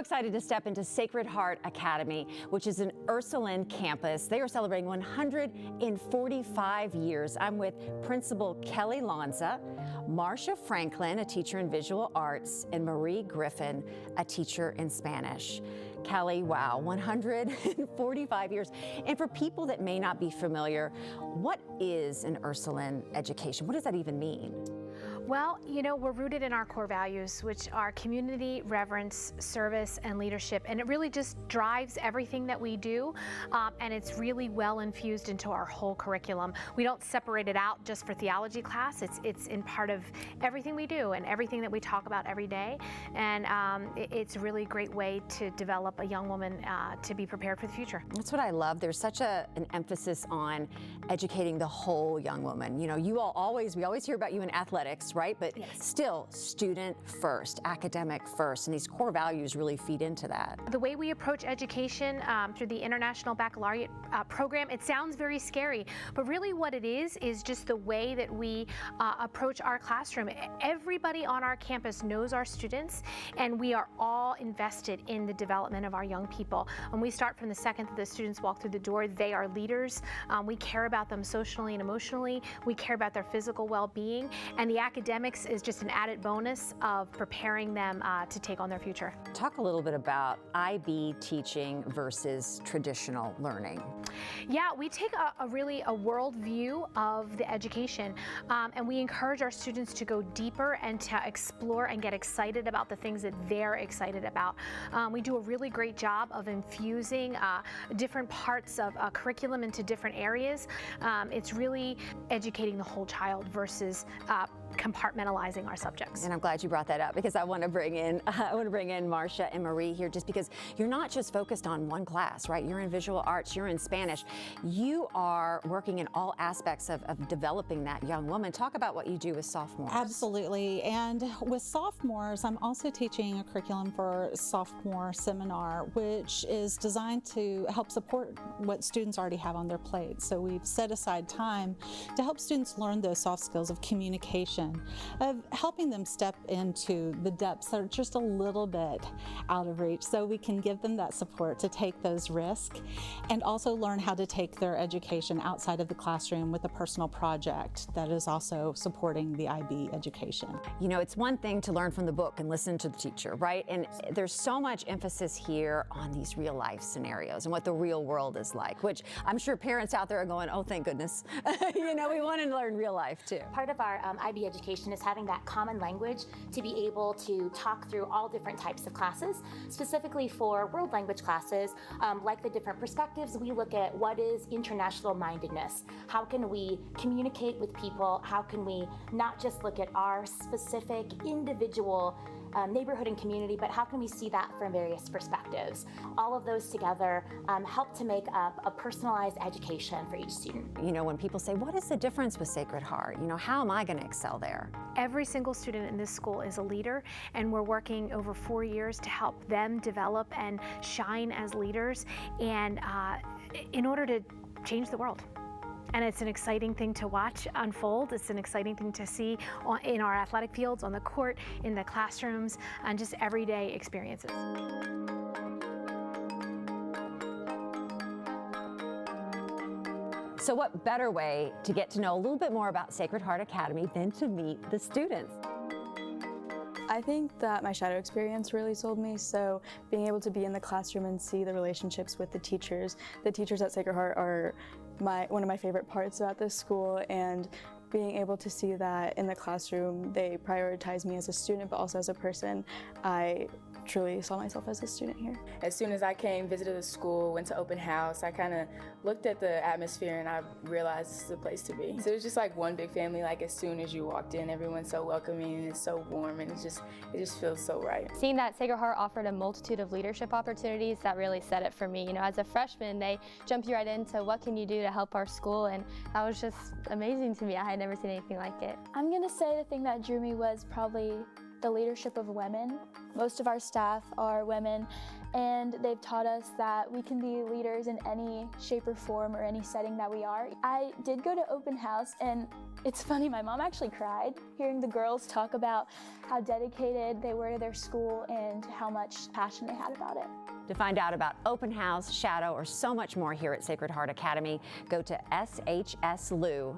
Excited to step into Sacred Heart Academy, which is an Ursuline campus. They are celebrating 145 years. I'm with Principal Kelly Lanza, Marcia Franklin, a teacher in visual arts, and Marie Griffin, a teacher in Spanish. Kelly, wow, 145 years. And for people that may not be familiar, what is an Ursuline education? What does that even mean? Well, you know, we're rooted in our core values, which are community, reverence, service, and leadership. And it really just drives everything that we do. And it's really well infused into our whole curriculum. We don't separate it out just for theology class. It's in part of everything we do and everything that we talk about every day. And it's a really great way to develop a young woman to be prepared for the future. That's what I love. There's such an emphasis on educating the whole young woman. You know, we always hear about you in athletics, right? But yes, still student first, academic first, and these core values really feed into that. The way we approach education through the International Baccalaureate program, it sounds very scary, but really what it is just the way that we approach our classroom. Everybody on our campus knows our students, and we are all invested in the development of our young people. When we start from the second that the students walk through the door, they are leaders. We care about them socially and emotionally. We care about their physical well-being, and the academics is just an added bonus of preparing them to take on their future. Talk a little bit about IB teaching versus traditional learning. Yeah, we take a world view of the education, and we encourage our students to go deeper and to explore and get excited about the things that they're excited about. We do a really great job of infusing different parts of curriculum into different areas. It's really educating the whole child versus compartmentalizing our subjects. And I'm glad you brought that up, because I want to bring in Marcia and Marie here, just because you're not just focused on one class, right? You're in visual arts, you're in Spanish. You are working in all aspects of developing that young woman. Talk about what you do with sophomores. Absolutely. And with sophomores, I'm also teaching a curriculum for sophomore seminar, which is designed to help support what students already have on their plate. So we've set aside time to help students learn those soft skills of communication, of helping them step into the depths that are just a little bit out of reach, so we can give them that support to take those risks and also learn how to take their education outside of the classroom with a personal project that is also supporting the IB education. You know, it's one thing to learn from the book and listen to the teacher, right? And there's so much emphasis here on these real life scenarios and what the real world is like, which I'm sure parents out there are going, oh, thank goodness. You know, we want to learn real life too. Part of our IB education is having that common language to be able to talk through all different types of classes. Specifically for world language classes, like the different perspectives, we look at what is international mindedness. How can we communicate with people? How can we not just look at our specific individual neighborhood and community, but how can we see that from various perspectives? All of those together help to make up a personalized education for each student. You know, when people say, what is the difference with Sacred Heart? You know, how am I going to excel there? Every single student in this school is a leader, and we're working over 4 years to help them develop and shine as leaders, and in order to change the world. And it's an exciting thing to watch unfold. It's an exciting thing to see in our athletic fields, on the court, in the classrooms, and just everyday experiences. So what better way to get to know a little bit more about Sacred Heart Academy than to meet the students? I think that my shadow experience really sold me, so being able to be in the classroom and see the relationships with the teachers at Sacred Heart are one of my favorite parts about this school, and being able to see that in the classroom they prioritize me as a student but also as a person, I truly saw myself as a student here. As soon as I came, visited the school, went to open house, I kind of looked at the atmosphere and I realized this is the place to be. So it was just like one big family. Like as soon as you walked in, everyone's so welcoming and it's so warm, and it just feels so right. Seeing that Sacred Heart offered a multitude of leadership opportunities, that really set it for me. You know, as a freshman, they jump you right into what can you do to help our school, and that was just amazing to me. I had never seen anything like it. I'm gonna say the thing that drew me was probably the leadership of women. Most of our staff are women, and they've taught us that we can be leaders in any shape or form or any setting that we are. I did go to open house, and it's funny, my mom actually cried hearing the girls talk about how dedicated they were to their school and how much passion they had about it. To find out about open house, shadow, or so much more here at Sacred Heart Academy, go to shslu.org.